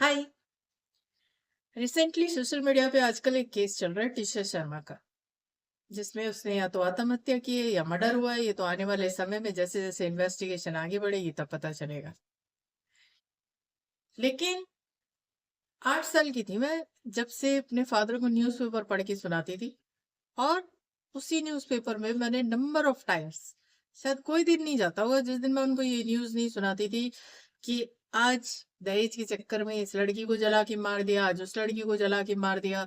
हाय। Recently social media पे आजकल एक केस चल रहा है टीशा शर्मा का, जिसमें उसने या तो आत्महत्या की है या मर्डर हुआ है। ये तो आने वाले समय में जैसे जैसे इन्वेस्टिगेशन आगे बढ़ेगी तब पता चलेगा। लेकिन 8 साल की थी मैं जब से अपने फादर को न्यूज़पेपर पढ़ के सुनाती थी। और उसी न्यूज़पेपर में मैंने नंबर ऑफ टाइम्स, शायद कोई दिन नहीं जाता होगा जिस दिन मैं उनको ये न्यूज़ नहीं सुनाती थी कि आज दहेज के चक्कर में इस लड़की को जला के मार दिया, आज उस लड़की को जला के मार दिया।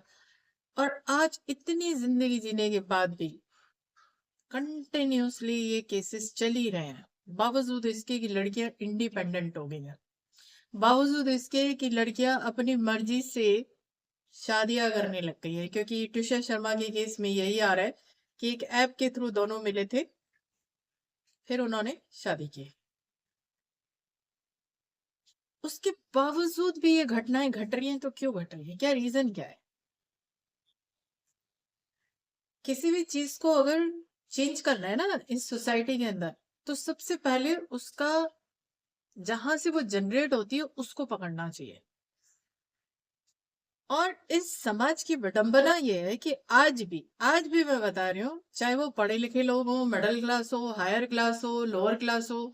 और आज इतनी जिंदगी जीने के बाद भी कंटिन्यूअसली ये केसेस चल ही रहे हैं, बावजूद इसके कि लड़कियां इंडिपेंडेंट हो गई हैं, बावजूद इसके कि लड़कियां अपनी मर्जी से शादियां करने लग गई है। क्योंकि ट्यूषा शर्मा के केस में यही आ रहा है कि एक ऐप के थ्रू दोनों मिले थे, फिर उन्होंने शादी की। उसके बावजूद भी ये घटनाएं घट रही हैं, तो क्यों घट रही है? क्या रीजन क्या है? किसी भी चीज को अगर चेंज करना है ना इस सोसाइटी के अंदर, तो सबसे पहले उसका जहां से वो जनरेट होती है उसको पकड़ना चाहिए। और इस समाज की विडंबना ये है कि आज भी मैं बता रही हूँ, चाहे वो पढ़े लिखे लोग हो, मिडिल क्लास हो, हायर क्लास हो, लोअर क्लास हो,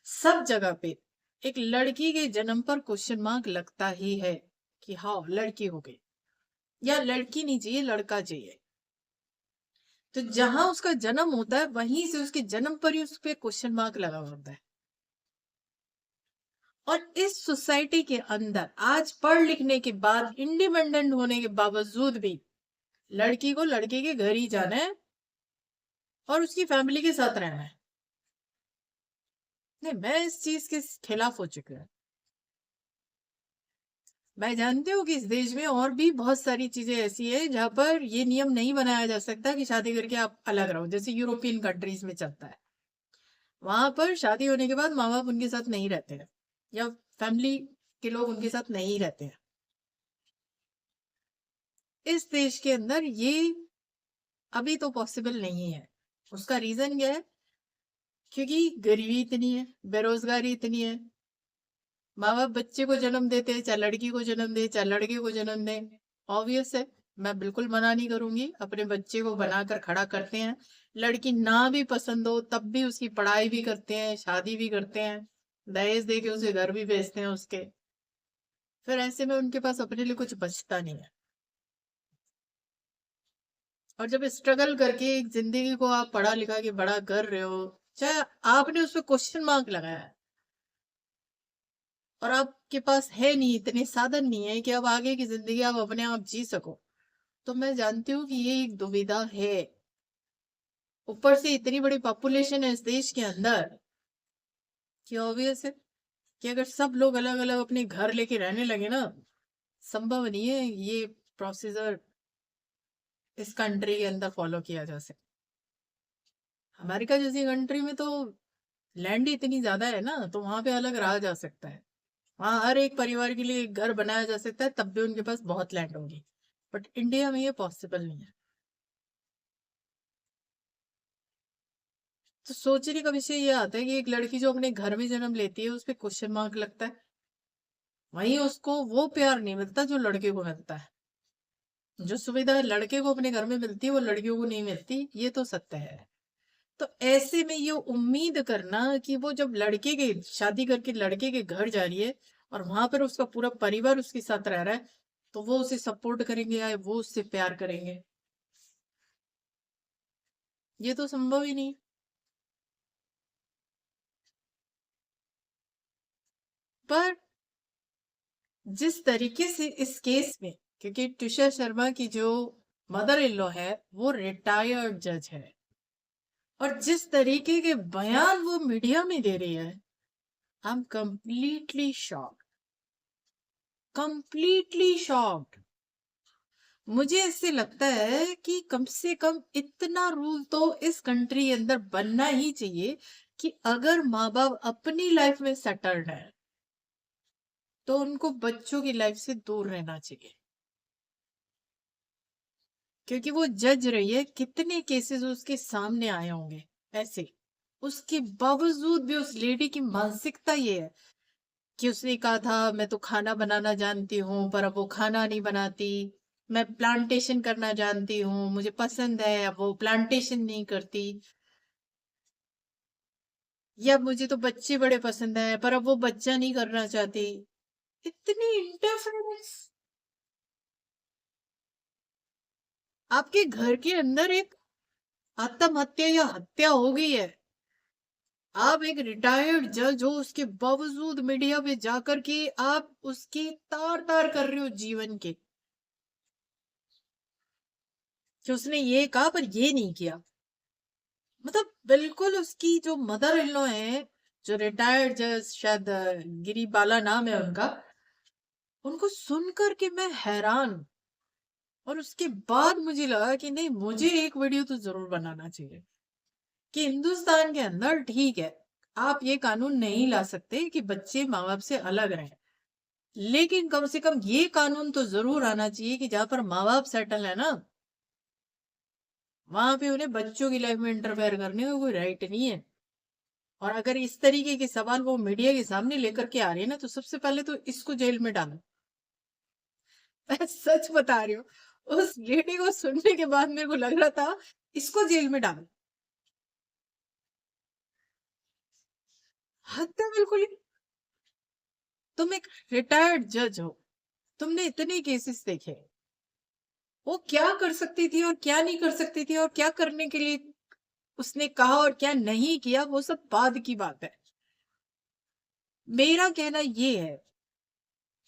सब जगह पे एक लड़की के जन्म पर क्वेश्चन मार्क लगता ही है कि हाँ लड़की हो गई, या लड़की नहीं चाहिए लड़का चाहिए। तो जहां उसका जन्म होता है वहीं से उसके जन्म पर ही उस पर क्वेश्चन मार्क लगा होता है। और इस सोसाइटी के अंदर आज पढ़ लिखने के बाद, इंडिपेंडेंट होने के बावजूद भी लड़की को लड़के के घर ही जाना है और उसकी फैमिली के साथ रहना है। नहीं, मैं इस चीज के खिलाफ हो चुकी हूँ। मैं जानती हूँ कि इस देश में और भी बहुत सारी चीजें ऐसी है जहां पर ये नियम नहीं बनाया जा सकता कि शादी करके आप अलग रहो, जैसे यूरोपियन कंट्रीज में चलता है। वहां पर शादी होने के बाद माँ बाप उनके साथ नहीं रहते हैं, या फैमिली के लोग उनके साथ नहीं रहते हैं। इस देश के अंदर ये अभी तो पॉसिबल नहीं है। उसका रीजन क्या है? क्योंकि गरीबी इतनी है, बेरोजगारी इतनी है। माँ बाप बच्चे को जन्म देते हैं, चाहे लड़की को जन्म दे चाहे लड़के को जन्म दे। ऑब्वियस है, मैं बिल्कुल मना नहीं करूंगी, अपने बच्चे को बनाकर खड़ा करते हैं। लड़की ना भी पसंद हो तब भी उसकी पढ़ाई भी करते हैं, शादी भी करते हैं, दहेज दे के उसे घर भी भेजते हैं उसके। फिर ऐसे में उनके पास अपने लिए कुछ बचता नहीं है। और जब स्ट्रगल करके एक जिंदगी को आप पढ़ा लिखा के बड़ा कर रहे हो, चाहे आपने उस पर क्वेश्चन मार्क लगाया है, और आपके पास है नहीं, इतने साधन नहीं है कि अब आगे की जिंदगी आप अपने आप जी सको, तो मैं जानती हूँ कि ये एक दुविधा है। ऊपर से इतनी बड़ी पॉपुलेशन है इस देश के अंदर, कि ऑब्वियस है कि अगर सब लोग अलग अलग अपने घर लेके रहने लगे ना, संभव नहीं है ये प्रोसीजर इस कंट्री के अंदर फॉलो किया जा सके। अमेरिका जैसी कंट्री में तो लैंड ही इतनी ज्यादा है ना, तो वहां पे अलग रहा जा सकता है। वहां हर एक परिवार के लिए एक घर बनाया जा सकता है, तब भी उनके पास बहुत लैंड होगी। बट इंडिया में ये पॉसिबल नहीं है। तो सोचने का विषय ये आता है कि एक लड़की जो अपने घर में जन्म लेती है उस पर क्वेश्चन मार्क लगता है, वहीं उसको वो प्यार नहीं मिलता जो लड़के को मिलता है। जो सुविधा लड़के को अपने घर में मिलती है वो लड़कियों को नहीं मिलती, ये तो सत्य है। तो ऐसे में ये उम्मीद करना कि वो जब लड़के के शादी करके लड़के के घर जा रही है और वहां पर उसका पूरा परिवार उसके साथ रह रहा है, तो वो उसे सपोर्ट करेंगे या वो उससे प्यार करेंगे, ये तो संभव ही नहीं। पर जिस तरीके से इस केस में, क्योंकि तुषार शर्मा की जो मदर इन लॉ है वो रिटायर्ड जज है, और जिस तरीके के बयान वो मीडिया में दे रही है, I am completely shocked, completely shocked. मुझे ऐसे लगता है कि कम से कम इतना रूल तो इस कंट्री के अंदर बनना ही चाहिए कि अगर माँ बाप अपनी लाइफ में सेटल्ड है तो उनको बच्चों की लाइफ से दूर रहना चाहिए। क्योंकि वो जज रही है, कितने केसेस उसके सामने आए होंगे ऐसे, उसके बावजूद भी उस लेडी की मानसिकता ये है कि उसने कहा था मैं तो खाना बनाना जानती हूँ, पर अब वो खाना नहीं बनाती। मैं प्लांटेशन करना जानती हूँ, मुझे पसंद है, अब वो प्लांटेशन नहीं करती। या मुझे तो बच्चे बड़े पसंद है, पर अब वो बच्चा नहीं करना चाहती। इतनी इंटरफेरेंस। आपके घर के अंदर एक आत्महत्या या हत्या हो गई है। आप एक रिटायर्ड जज हो, उसके बावजूद मीडिया पे जाकर के आप उसकी तार तार कर रहे हो जीवन के, कि उसने ये कहा पर ये नहीं किया। मतलब बिल्कुल उसकी जो मदर इन लॉ है, जो रिटायर्ड जज, शायद गिरिबाला नाम है उनका, उनको सुनकर के मैं हैरान हूं। और उसके बाद मुझे लगा कि नहीं, मुझे एक वीडियो तो जरूर बनाना चाहिए कि हिंदुस्तान के अंदर ठीक है, आप ये कानून नहीं ला सकते कि बच्चे माँ बाप से अलग रहें, लेकिन कम से कम ये कानून तो जरूर आना चाहिए कि जहां पर माँ बाप सेटल है ना, वहां पे उन्हें बच्चों की लाइफ में इंटरफेयर करने का कोई राइट नहीं है। और अगर इस तरीके के सवाल वो मीडिया के सामने लेकर के आ रही है ना, तो सबसे पहले तो इसको जेल में डालो। मैं सच बता रही हूँ, उस लेडी को सुनने के बाद मेरे को लग रहा था इसको जेल में डालो। हत्या बिल्कुल ही। तुम एक रिटायर्ड जज हो, तुमने इतने केसेस देखे, वो क्या कर सकती थी और क्या नहीं कर सकती थी, और क्या करने के लिए उसने कहा और क्या नहीं किया, वो सब बाद की बात है। मेरा कहना ये है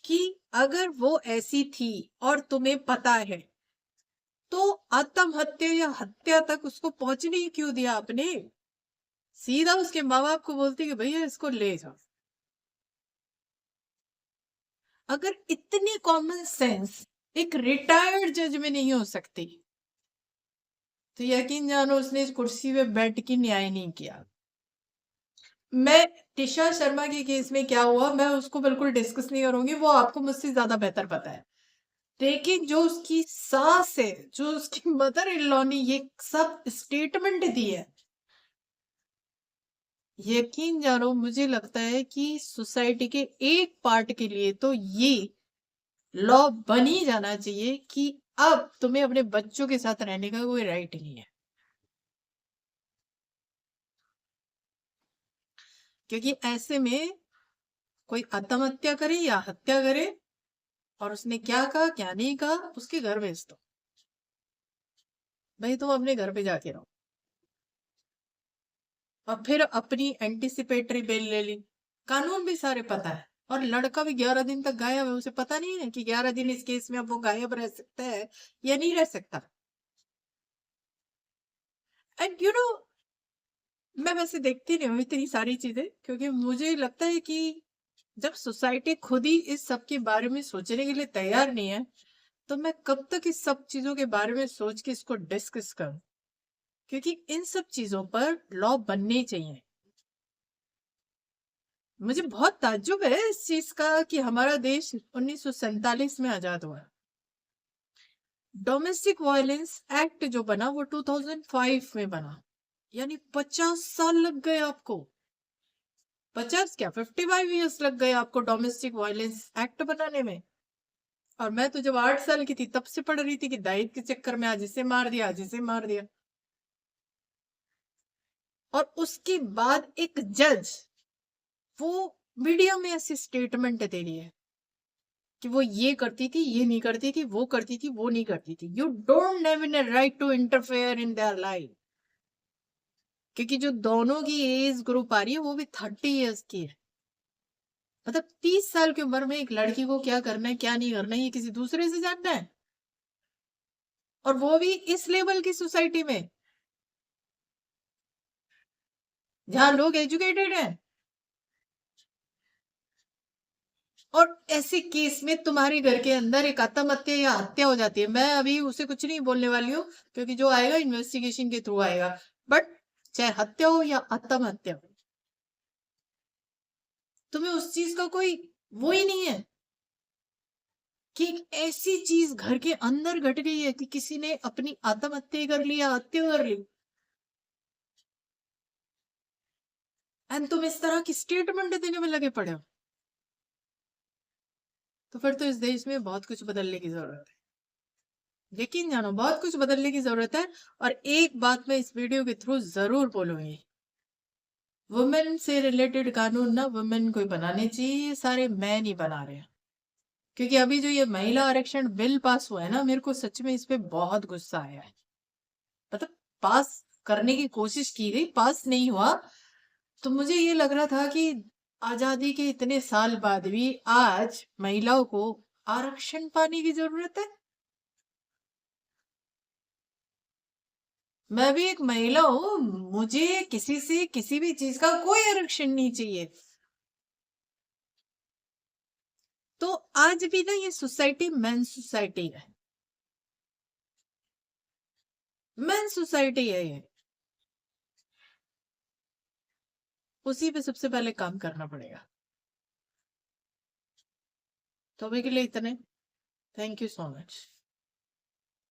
कि अगर वो ऐसी थी और तुम्हें पता है, तो आत्महत्या या हत्या तक उसको पहुंचने ही क्यों दिया आपने? सीधा उसके माँ बाप को बोलती कि भैया इसको ले जाओ। अगर इतनी कॉमन सेंस एक रिटायर्ड जज में नहीं हो सकती, तो यकीन जानो उसने इस कुर्सी पे बैठ के न्याय नहीं किया। मैं टिशा शर्मा के केस में क्या हुआ, मैं उसको बिल्कुल डिस्कस नहीं करूंगी, वो आपको मुझसे ज्यादा बेहतर पता है। लेकिन जो उसकी सास है, जो उसकी मदर इन लॉ ने ये सब स्टेटमेंट दी है, यकीन जानो मुझे लगता है कि सोसाइटी के एक पार्ट के लिए तो ये लॉ बन ही जाना चाहिए कि अब तुम्हें अपने बच्चों के साथ रहने का कोई राइट नहीं है। क्योंकि ऐसे में कोई आत्महत्या करे या हत्या करे, और उसने क्या कहा क्या नहीं कहा, उसके घर भेज दो। भाई तुम अपने घर पे जाके रहो। और फिर अपनी एंटिसिपेटरी बेल ले ली। कानून भी सारे पता है, और लड़का भी 11 दिन तक गायब है, उसे पता नहीं है कि 11 दिन इस केस में अब वो गायब रह सकता है या नहीं रह सकता। एंड मैं वैसे देखती नहीं हूँ इतनी सारी चीजें, क्योंकि मुझे लगता है कि जब सोसाइटी खुद ही इस सब के बारे में सोचने के लिए तैयार नहीं है, तो मैं कब तक इस सब चीजों के बारे में सोच के इसको डिस्कस करूं। क्योंकि इन सब चीजों पर लॉ बनने चाहिए। मुझे बहुत ताज्जुब है इस चीज का कि हमारा देश 1947 में आजाद हुआ। डोमेस्टिक वायलेंस एक्ट जो बना वो 2005 में बना, यानी 50 साल लग गए आपको। 50 क्या, 55 ईयर्स लग गए आपको डोमेस्टिक वायलेंस एक्ट बनाने में। और मैं तो जब 8 साल की थी तब से पढ़ रही थी कि दाइद के चक्कर में आज इसे मार दिया, आज इसे मार दिया। और उसके बाद एक जज वो मीडिया में ऐसी स्टेटमेंट दे रही है कि वो ये करती थी, ये नहीं करती थी, वो करती थी, वो नहीं करती थी। You don't have an right to interfere in their life. क्योंकि जो दोनों की एज ग्रुप आ रही है वो भी 30 ईयर्स की है। मतलब 30 साल की उम्र में एक लड़की को क्या करना है क्या नहीं करना है ये किसी दूसरे से जानना है, और वो भी इस लेवल की सोसाइटी में जहां लोग एजुकेटेड हैं। और ऐसे केस में तुम्हारे घर के अंदर एक आत्महत्या या हत्या हो जाती है, मैं अभी उसे कुछ नहीं बोलने वाली हूँ, क्योंकि जो आएगा इन्वेस्टिगेशन के थ्रू आएगा। बट चाहे हत्या हो या आत्महत्या हो, तुम्हें उस चीज का कोई वो ही नहीं है कि एक ऐसी चीज घर के अंदर घट गई है कि किसी ने अपनी आत्महत्या कर ली या हत्या कर ली, एंड तुम इस तरह की स्टेटमेंट देने में लगे पड़े हो। तो फिर तो इस देश में बहुत कुछ बदलने की जरूरत है। यकीन जानो बहुत कुछ बदलने की जरूरत है। और एक बात मैं इस वीडियो के थ्रू जरूर बोलूंगी, वुमेन से रिलेटेड कानून ना वुमेन को ही बनाने चाहिए, ये सारे मैन ही बना रहे हैं। क्योंकि अभी जो ये महिला आरक्षण बिल पास हुआ है ना, मेरे को सच में इस पे बहुत गुस्सा आया है। मतलब पास करने की कोशिश की गई, पास नहीं हुआ। तो मुझे ये लग रहा था कि आजादी के इतने साल बाद भी आज महिलाओं को आरक्षण पाने की जरूरत है। मैं भी एक महिला हूं, मुझे किसी से किसी भी चीज का कोई आरक्षण नहीं चाहिए। तो आज भी ना ये सोसाइटी मेन सोसाइटी है, मेन सोसाइटी है ये। उसी पे सबसे पहले काम करना पड़ेगा। तो अभी के लिए इतने। Thank you so much.